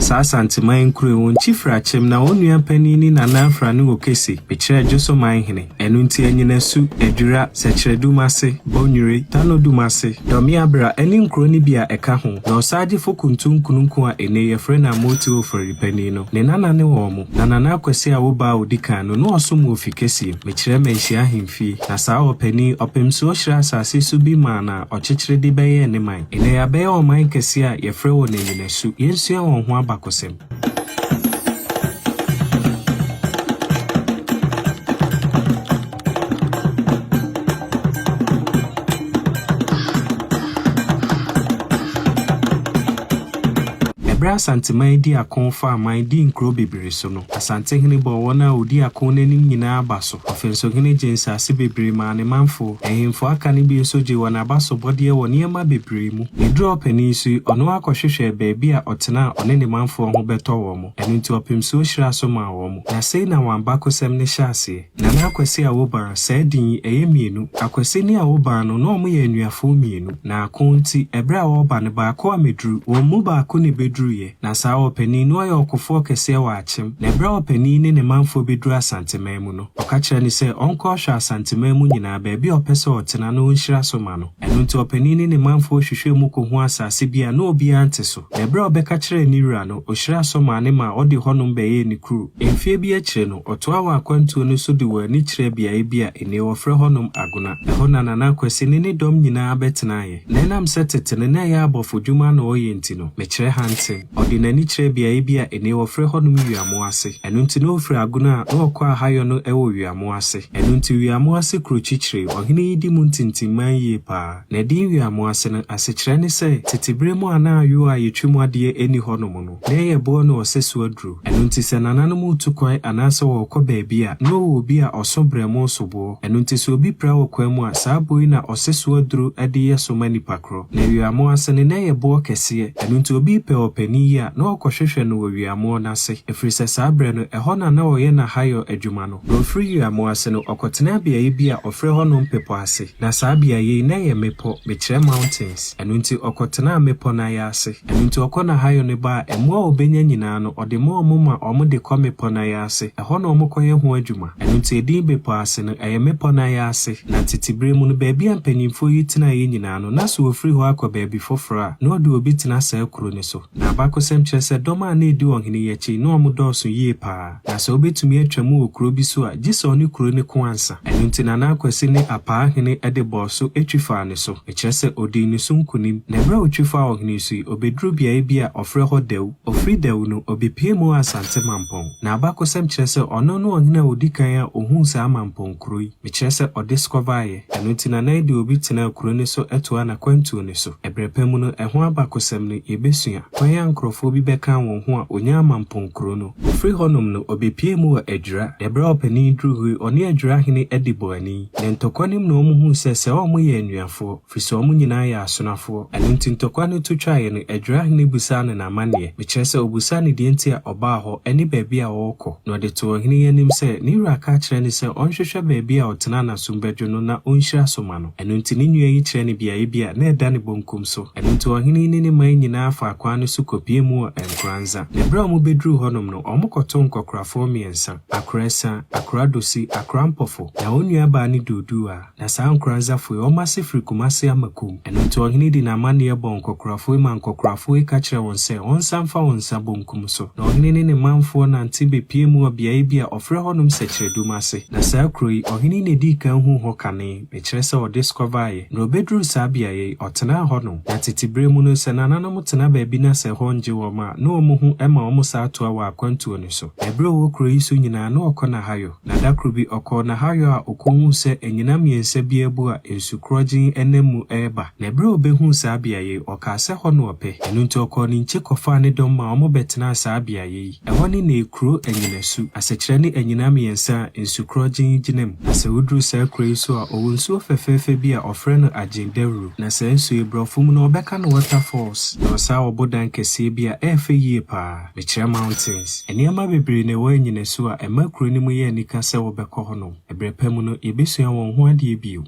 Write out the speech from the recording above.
Sa Asante Amamre won chifra chem na onua panini na nanfra ne okese pekire joso man hene enu nti Ayinasu adura sechiredumase bonwure tanodumase domi abra eni nkro ni bia eka ho na osaje fokuntun kununku a ene yefre na motive for panino ne nana ne wo mo na nana akwese a wo ba odikan no osom ofikese mekire manhia hemfie na sa opani opemso hira asase su bi ma na ochechire de beye ne man ene ya beye o man kese a yefre wo ne Ayinasu yensua won ho abakosem. Asante di akon fa di nkro bebere so no Asante hene bo wona odi akon nanim nyina abaso ofenso hene jensa ase bebere ma ne manfo ehemfo aka ne bi so je wona abaso bode woni ema bebere mu e drop ani su ono akohwehwe baabi a otena one ne manfo ho beto wo mo enu nti opemso hira so ma wo mo na sei na wamba kosem ne hyase na na akwese a wo bara sa din eyemienu akwese ni a wo bara no no mo ye anuafo mienu na akon nti ebra wo ba ne ba ko amedru wo mu ba ko ne bedru na sa opani no ayo okofo kese wa achim na bra opani ne manfo bedru Asante Amamre no oka kire ni se onko hwa Asante Amamre nyina ba bi opese otena no nhira so ma no enu nti opani ne manfo hwehwe mu ko ho asase bia na obi ante so na bra obeka kire ni wura no ohira so ma ne ma odi honom be ye ni kru emfie bi akire no oto awa akwantuo no so de wa ni kire bia e bia ene wofre honom aguna ehona na kwese ne dom nyina betena ye na nam setete ne na ya abofodwuma na oye nti no me kire hanten Odinani kire bia ene wofre honum wiamo ase enu nti no ofre aguna na okwa hayo no ewo wiamo ase enu nti wiamo ase krochichire ohene yidi mu ntintimman ye pa na din wiamo ase no ase kire ne se tetibre mu ana ayo a yetwemu ade eni honum no na ye bo no osesu adru enu nti se nanano mu tukwan anase wo kɔ baabia no obi a osobre mu sobo enu nti se obi pra okwan mu a saaboi na osesu adru ade ye so mani pakro na wiamo ase ne na ye bo kese enu nti obi pe opani ya no okohwehwe no wiamo na se efrise saabre no ehona na oye na hayo adwuma no no free wiamo ase no okotena bia ye bia ofre hono mpepo ase na saabia ye na ye mepo mekire mountains enu nti okotena mepo na ya ase enu nti okona hayo ne ba emo obenya nyina no ode mo omuma omde kwa mepo na ya ase ehona omokoye ho adwuma enu nti edin bepo ase no eye mepo na ya ase na titibre mu no baabi ampanimfo yi tena ye nyina no na so ofri ho akọ baabi fofora na ode obi tena sa ekuro ne so na bakosem se doma na edi ohene yechi no amudoso yie pa na so obetumi atwamu okuro bi so a gise oni kuro ne ko ansa enu nti na akwese ne apa hene ede boso etwifa ne so ekirese odi ni so nkunim na bra otwifa ohene so obedru bia bia ofre ho dew ofri dew no obepie mu Asante Mampon na abakosem kirese ono no ohene odikan a ohun sa Amampon kuro yi mekirese odiscover ye enu nti na edi obi tena kuro ne so eto na kwantu ne so ebrepemu no eho abakosem ne ebesua kwanya nkrofo bi beka won ho a onya Amampon kuro no ofri honum no obepie mu adura debra opani druhu oni adura hene edibo ani ne ntokwanim no omuhu se omo ye anuafo fiso omo nyina ya asonafo enu nti ntokwane tutwaye no adura hene busane na mane mekirese obusane de nti a oba ho eni baabi a wokọ no de to hene yanim se ni wura ka kire ne se onhwehwe baabi a otena na sumbedwo no na onhyira soma no enu nti ni nua yi kire ne bia na eda ne bonkum so enu nti ohene ni man nyina afa akwa no su kopie mu enkranza nebra mu bedru honum no omokoto nkokrafo miensa akresa akradosi akrampofo na onua ba ni dudu a na sa nkranza fo o mase frikumase amakum eno to ohene di na mane ebon nkokrafo ma nkokrafo ka kire won se onsamfa wonsa bonkum so na ohene ne manfo na ntibe pie mu obia bia ofre honum sechiredumase na sa kroi ohene ne di kan hu ho kane be kire se o discover ye na obedru sa bia ye otena honum na titibre mu no se nanano mutena ba bi na se honje wo ma no omuhu ema omusa ato awa akwantuo ne so ebre wo kro yi so nyina na okona hayo na dakro bi okona hayo a okonhu se enyina miensa bi ebu a ensukrogin enemu eba na ebre obehu sa abia ye okase ho no ope enu nti okoni nche kofa ne dom ma omo betena sa abia ye ehoni na ekro Ayinasu asechire ne enyina miensa ensukrogin ginem na se udru sa kro yi so a owunsu fefefe bi a ofre no agenderu na se ensu ebrofum na obeka no waterfalls na sa obodan kese bi a efe yie pa mekire mountains eniama bebre ne wo Ayinasu a emakro ni mu ye nika se wo bekọ hono ebrepam no ebesua won ho ade bio